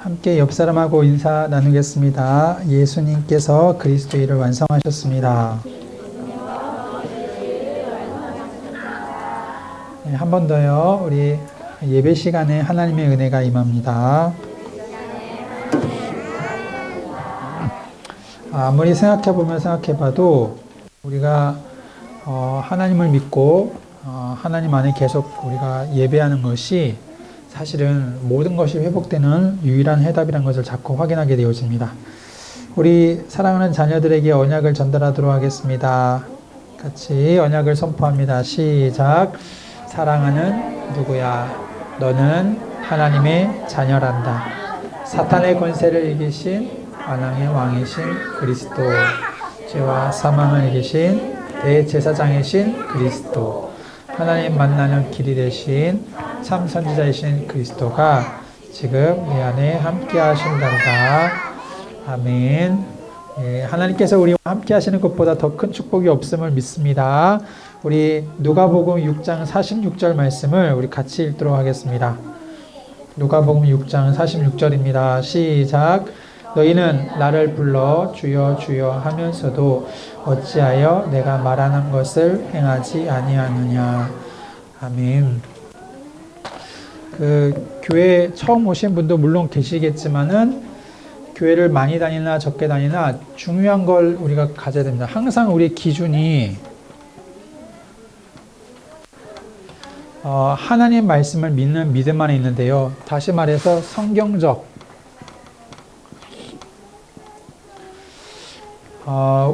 함께 옆 사람하고 인사 나누겠습니다. 예수님께서 그리스도의 일을 완성하셨습니다. 네, 한 번 더요. 우리 예배 시간에 하나님의 은혜가 임합니다. 아무리 생각해보면 생각해봐도 우리가 하나님을 믿고 하나님 안에 계속 우리가 예배하는 것이 사실은 모든 것이 회복되는 유일한 해답이라는 것을 자꾸 확인하게 되어집니다. 우리 사랑하는 자녀들에게 언약을 전달하도록 하겠습니다. 같이 언약을 선포합니다. 시작. 사랑하는 누구야? 너는 하나님의 자녀란다. 사탄의 권세를 이기신 만왕의 왕이신 그리스도, 죄와 사망을 이기신 대제사장이신 그리스도, 하나님 만나는 길이 되신 참 선지자이신 그리스도가 지금 내 안에 함께 하신단다. 아멘. 예, 하나님께서 우리와 함께 하시는 것보다 더 큰 축복이 없음을 믿습니다. 우리 누가복음 6장 46절 말씀을 우리 같이 읽도록 하겠습니다. 누가복음 6장 46절입니다. 시작. 너희는 나를 불러 주여 주여 하면서도 어찌하여 내가 말하는 것을 행하지 아니하느냐. 아멘. 교회 처음 오신 분도 물론 계시겠지만은 교회를 많이 다니나 적게 다니나 중요한 걸 우리가 가져야 됩니다. 항상 우리의 기준이 하나님 말씀을 믿는 믿음 안에 있는데요. 다시 말해서 성경적,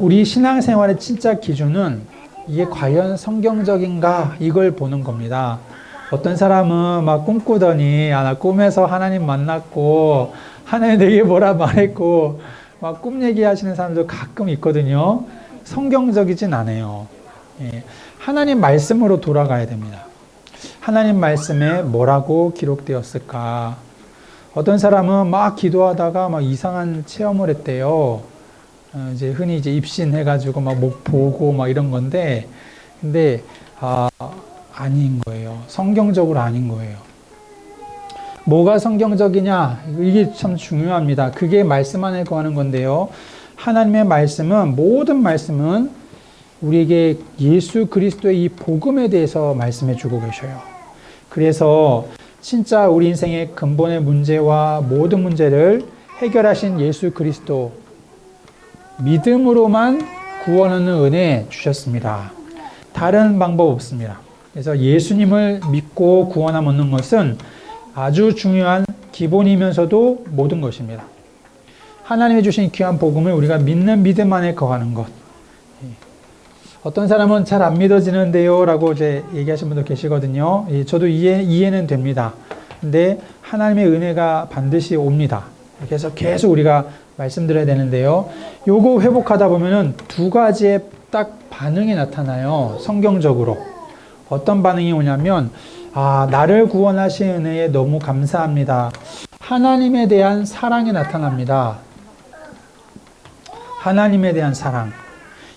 우리 신앙생활의 진짜 기준은 이게 과연 성경적인가 이걸 보는 겁니다. 어떤 사람은 막 꿈꾸더니 나 꿈에서 하나님 만났고 하나님 내게 뭐라 말했고 막 꿈 얘기하시는 사람도 가끔 있거든요. 성경적이진 않아요. 예, 하나님 말씀으로 돌아가야 됩니다. 하나님 말씀에 뭐라고 기록되었을까? 어떤 사람은 막 기도하다가 막 이상한 체험을 했대요. 이제 흔히 이제 입신해가지고 막 목 보고 막 이런 건데, 근데 아닌 거예요. 성경적으로 아닌 거예요. 뭐가 성경적이냐? 이게 참 중요합니다. 그게 말씀 안에 거하는 건데요. 하나님의 말씀은, 모든 말씀은 우리에게 예수 그리스도의 이 복음에 대해서 말씀해 주고 계셔요. 그래서 진짜 우리 인생의 근본의 문제와 모든 문제를 해결하신 예수 그리스도, 믿음으로만 구원하는 은혜 주셨습니다. 다른 방법 없습니다. 그래서 예수님을 믿고 구원함 얻는 것은 아주 중요한 기본이면서도 모든 것입니다. 하나님이 주신 귀한 복음을 우리가 믿는 믿음 안에 거하는 것. 어떤 사람은 잘 안 믿어지는데요 라고 이제 얘기하시는 분도 계시거든요. 저도 이해는 됩니다. 근데 하나님의 은혜가 반드시 옵니다. 그래서 계속 우리가 말씀드려야 되는데요. 요거 회복하다 보면은 두 가지의 딱 반응이 나타나요. 성경적으로. 어떤 반응이 오냐면, 나를 구원하신 은혜에 너무 감사합니다. 하나님에 대한 사랑이 나타납니다. 하나님에 대한 사랑.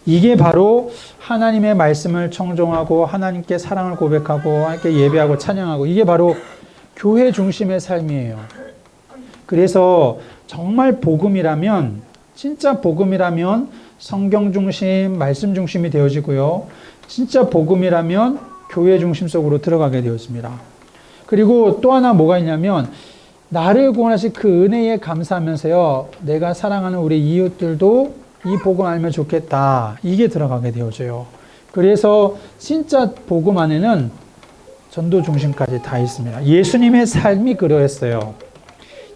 이게 바로 하나님의 말씀을 청종하고 하나님께 사랑을 고백하고 하나님께 예배하고 찬양하고, 이게 바로 교회 중심의 삶이에요. 그래서 정말 복음이라면, 진짜 복음이라면 성경 중심, 말씀 중심이 되어지고요. 진짜 복음이라면 교회 중심 속으로 들어가게 되었습니다. 그리고 또 하나 뭐가 있냐면, 나를 구원하신 그 은혜에 감사하면서요, 내가 사랑하는 우리 이웃들도 이 복음 알면 좋겠다. 이게 들어가게 되어져요. 그래서 진짜 복음 안에는 전도 중심까지 다 있습니다. 예수님의 삶이 그러했어요.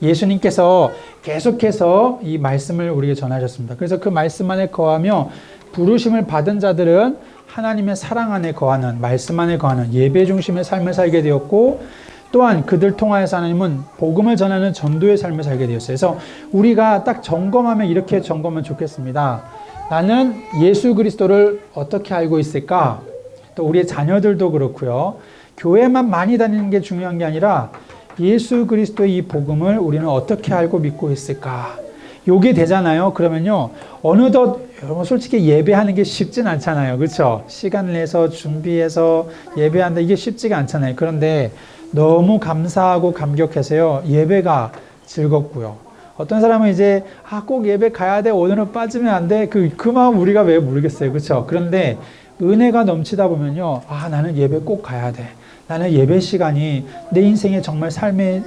예수님께서 계속해서 이 말씀을 우리에게 전하셨습니다. 그래서 그 말씀 안에 거하며 부르심을 받은 자들은 하나님의 사랑 안에 거하는, 말씀 안에 거하는 예배 중심의 삶을 살게 되었고, 또한 그들 통하여서 하나님은 복음을 전하는 전도의 삶을 살게 되었어요. 그래서 우리가 딱 점검하면 이렇게 점검하면 좋겠습니다. 나는 예수 그리스도를 어떻게 알고 있을까? 또 우리의 자녀들도 그렇고요. 교회만 많이 다니는 게 중요한 게 아니라 예수 그리스도의 이 복음을 우리는 어떻게 알고 믿고 있을까? 요게 되잖아요. 그러면요, 어느덧 여러분 솔직히 예배하는 게 쉽진 않잖아요. 그렇죠? 시간을 내서 준비해서 예배한다, 이게 쉽지가 않잖아요. 그런데 너무 감사하고 감격해서요, 예배가 즐겁고요. 어떤 사람은 이제 꼭 예배 가야 돼, 오늘은 빠지면 안 돼, 그 마음 우리가 왜 모르겠어요, 그렇죠? 그런데 은혜가 넘치다 보면요, 나는 예배 꼭 가야 돼. 나는 예배 시간이 내 인생의 정말 삶의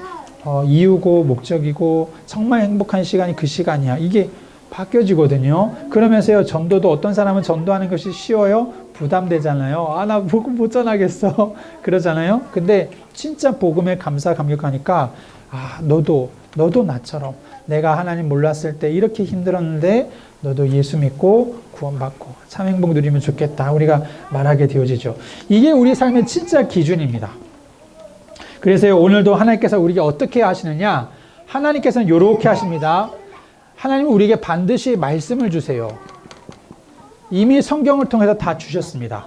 이유고 목적이고 정말 행복한 시간이 그 시간이야. 이게 바뀌어지거든요. 그러면서요, 전도도 어떤 사람은 전도하는 것이 쉬워요? 부담되잖아요. 나 복음 못 전하겠어. 그러잖아요. 근데 진짜 복음에 감사 감격하니까 너도 나처럼 내가 하나님 몰랐을 때 이렇게 힘들었는데 너도 예수 믿고 구원받고 참 행복 누리면 좋겠다. 우리가 말하게 되어지죠. 이게 우리 삶의 진짜 기준입니다. 그래서 오늘도 하나님께서 우리에게 어떻게 하시느냐? 하나님께서는 이렇게 하십니다. 하나님은 우리에게 반드시 말씀을 주세요. 이미 성경을 통해서 다 주셨습니다.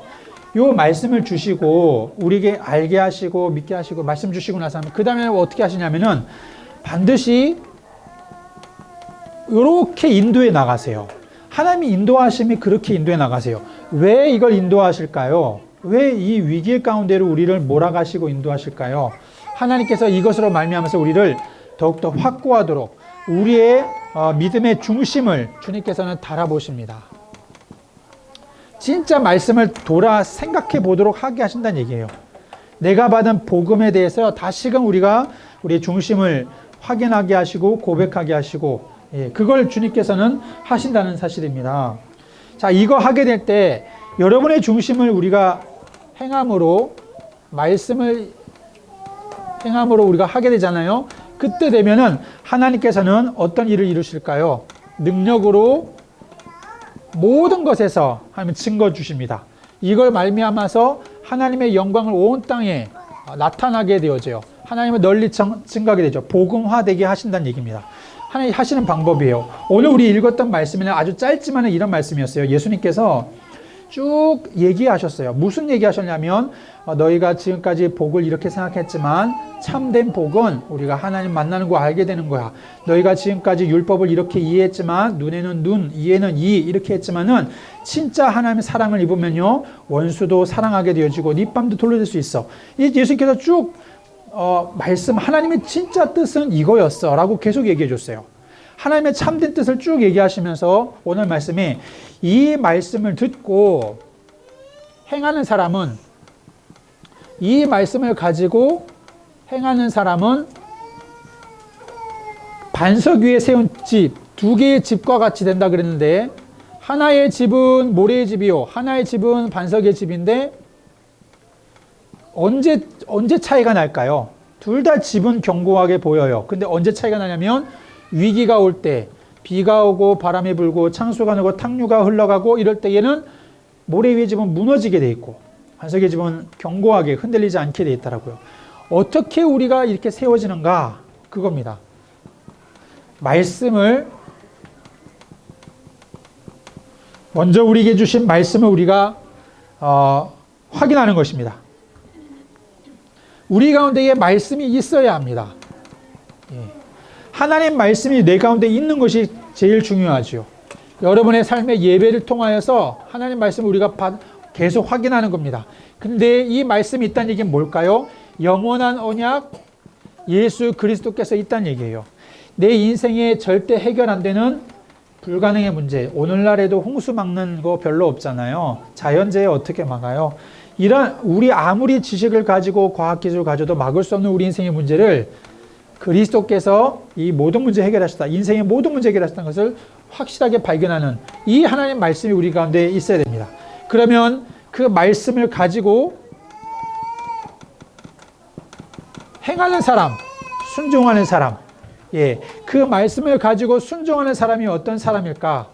이 말씀을 주시고 우리에게 알게 하시고 믿게 하시고 말씀 주시고 나서 그 다음에 어떻게 하시냐면은 반드시 이렇게 인도해 나가세요. 하나님이 인도하심이 그렇게 인도해 나가세요. 왜 이걸 인도하실까요? 왜 이 위기 가운데로 우리를 몰아가시고 인도하실까요? 하나님께서 이것으로 말미암아서 우리를 더욱더 확고하도록 우리의 믿음의 중심을 주님께서는 달아보십니다. 진짜 말씀을 돌아 생각해 보도록 하게 하신다는 얘기예요. 내가 받은 복음에 대해서 다시금 우리가 우리의 중심을 확인하게 하시고 고백하게 하시고 그걸 주님께서는 하신다는 사실입니다. 자, 이거 하게 될 때 여러분의 중심을 우리가 행함으로 말씀을 행함으로 우리가 하게 되잖아요. 그때 되면은 하나님께서는 어떤 일을 이루실까요? 능력으로 모든 것에서 하나님 증거 주십니다. 이걸 말미암아서 하나님의 영광을 온 땅에 나타나게 되어져요. 하나님을 널리 증거하게 되죠. 복음화되게 하신다는 얘기입니다. 하나님 하시는 방법이에요. 오늘 우리 읽었던 말씀에는 아주 짧지만 이런 말씀이었어요. 예수님께서 쭉 얘기하셨어요. 무슨 얘기하셨냐면 너희가 지금까지 복을 이렇게 생각했지만 참된 복은 우리가 하나님 만나는 거 알게 되는 거야. 너희가 지금까지 율법을 이렇게 이해했지만 눈에는 눈, 이에는 이 이렇게 했지만은 진짜 하나님의 사랑을 입으면요 원수도 사랑하게 되어지고 네 뺨도 돌려줄 수 있어. 예수님께서 쭉 말씀 하나님의 진짜 뜻은 이거였어 라고 계속 얘기해 줬어요. 하나님의 참된 뜻을 쭉 얘기하시면서 오늘 말씀에 이 말씀을 듣고 행하는 사람은 이 말씀을 가지고 행하는 사람은 반석 위에 세운 집, 두 개의 집과 같이 된다 그랬는데 하나의 집은 모래의 집이요 하나의 집은 반석의 집인데 언제 차이가 날까요? 둘 다 집은 견고하게 보여요. 근데 언제 차이가 나냐면 위기가 올 때, 비가 오고 바람이 불고 창수가 나고 탕류가 흘러가고 이럴 때에는 모래 위의 집은 무너지게 돼 있고 반석의 집은 견고하게 흔들리지 않게 돼 있더라고요. 어떻게 우리가 이렇게 세워지는가? 그겁니다. 말씀을 먼저 우리에게 주신 말씀을 우리가 확인하는 것입니다. 우리 가운데에 말씀이 있어야 합니다. 하나님 말씀이 내 가운데 있는 것이 제일 중요하죠. 여러분의 삶의 예배를 통하여서 하나님 말씀을 우리가 계속 확인하는 겁니다. 근데 이 말씀이 있다는 얘기는 뭘까요? 영원한 언약 예수 그리스도께서 있다는 얘기예요. 내 인생에 절대 해결 안 되는 불가능의 문제. 오늘날에도 홍수 막는 거 별로 없잖아요. 자연재해 어떻게 막아요? 이런 우리 아무리 지식을 가지고 과학기술을 가져도 막을 수 없는 우리 인생의 문제를 그리스도께서 이 모든 문제 해결하셨다. 인생의 모든 문제 해결하셨다는 것을 확실하게 발견하는 이 하나님 말씀이 우리 가운데 있어야 됩니다. 그러면 그 말씀을 가지고 행하는 사람, 순종하는 사람, 그 말씀을 가지고 순종하는 사람이 어떤 사람일까?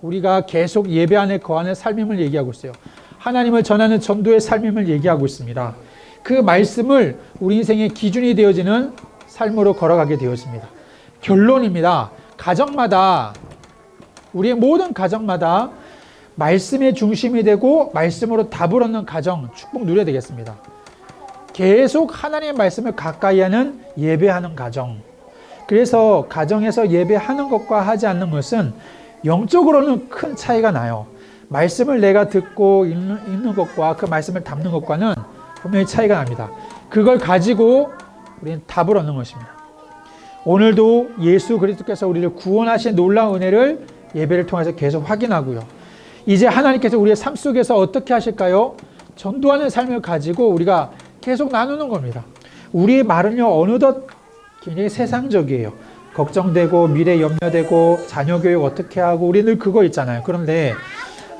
우리가 계속 예배 안에 거하는 삶임을 얘기하고 있어요. 하나님을 전하는 전도의 삶임을 얘기하고 있습니다. 그 말씀을 우리 인생의 기준이 되어지는 삶으로 걸어가게 되었습니다. 결론입니다. 가정마다 우리의 모든 가정마다 말씀의 중심이 되고 말씀으로 답을 얻는 가정 축복 누려야 되겠습니다. 계속 하나님의 말씀을 가까이 하는 예배하는 가정. 그래서 가정에서 예배하는 것과 하지 않는 것은 영적으로는 큰 차이가 나요. 말씀을 내가 듣고 읽는 것과 그 말씀을 담는 것과는 분명히 차이가 납니다. 그걸 가지고 우리는 답을 얻는 것입니다. 오늘도 예수 그리스도께서 우리를 구원하신 놀라운 은혜를 예배를 통해서 계속 확인하고요. 이제 하나님께서 우리의 삶 속에서 어떻게 하실까요? 전도하는 삶을 가지고 우리가 계속 나누는 겁니다. 우리의 말은요, 어느덧 굉장히 세상적이에요. 걱정되고 미래 염려되고 자녀 교육 어떻게 하고 우리 늘 그거 있잖아요. 그런데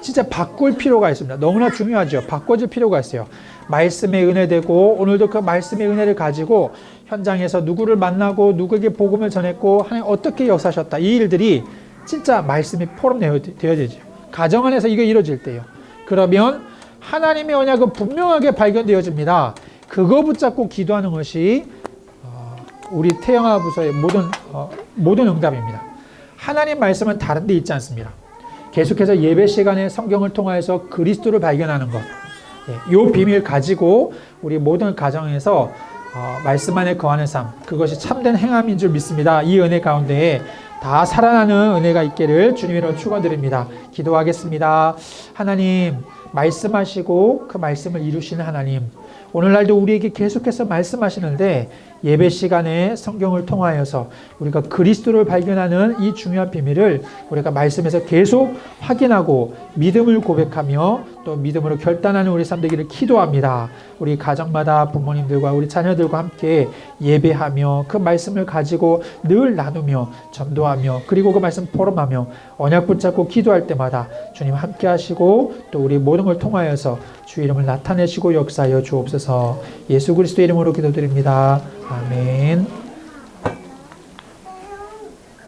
진짜 바꿀 필요가 있습니다. 너무나 중요하죠. 바꿔줄 필요가 있어요. 말씀의 은혜 되고 오늘도 그 말씀의 은혜를 가지고 현장에서 누구를 만나고 누구에게 복음을 전했고 하나님 어떻게 역사하셨다. 이 일들이 진짜 말씀이 포럼되어야 되죠. 가정 안에서 이게 이루어질 때요. 그러면 하나님의 언약은 분명하게 발견되어집니다. 그거 붙잡고 기도하는 것이 우리 태영아 부서의 모든 응답입니다. 하나님 말씀은 다른 데 있지 않습니다. 계속해서 예배 시간에 성경을 통하여서 그리스도를 발견하는 것, 이 비밀 가지고 우리 모든 가정에서 말씀 안에 거하는 삶, 그것이 참된 행함인 줄 믿습니다. 이 은혜 가운데에 다 살아나는 은혜가 있기를 주님으로 축원드립니다. 기도하겠습니다. 하나님, 말씀하시고 그 말씀을 이루시는 하나님, 오늘날도 우리에게 계속해서 말씀하시는데 예배 시간에 성경을 통하여서 우리가 그리스도를 발견하는 이 중요한 비밀을 우리가 말씀에서 계속 확인하고 믿음을 고백하며 또 믿음으로 결단하는 우리 삶 되기를 기도합니다. 우리 가정마다 부모님들과 우리 자녀들과 함께 예배하며 그 말씀을 가지고 늘 나누며 전도하며 그리고 그 말씀 포럼하며 언약 붙잡고 기도할 때마다 주님 함께 하시고 또 우리 모든 걸 통하여서 주 이름을 나타내시고 역사하여 주옵소서. 예수 그리스도 이름으로 기도드립니다. 아멘.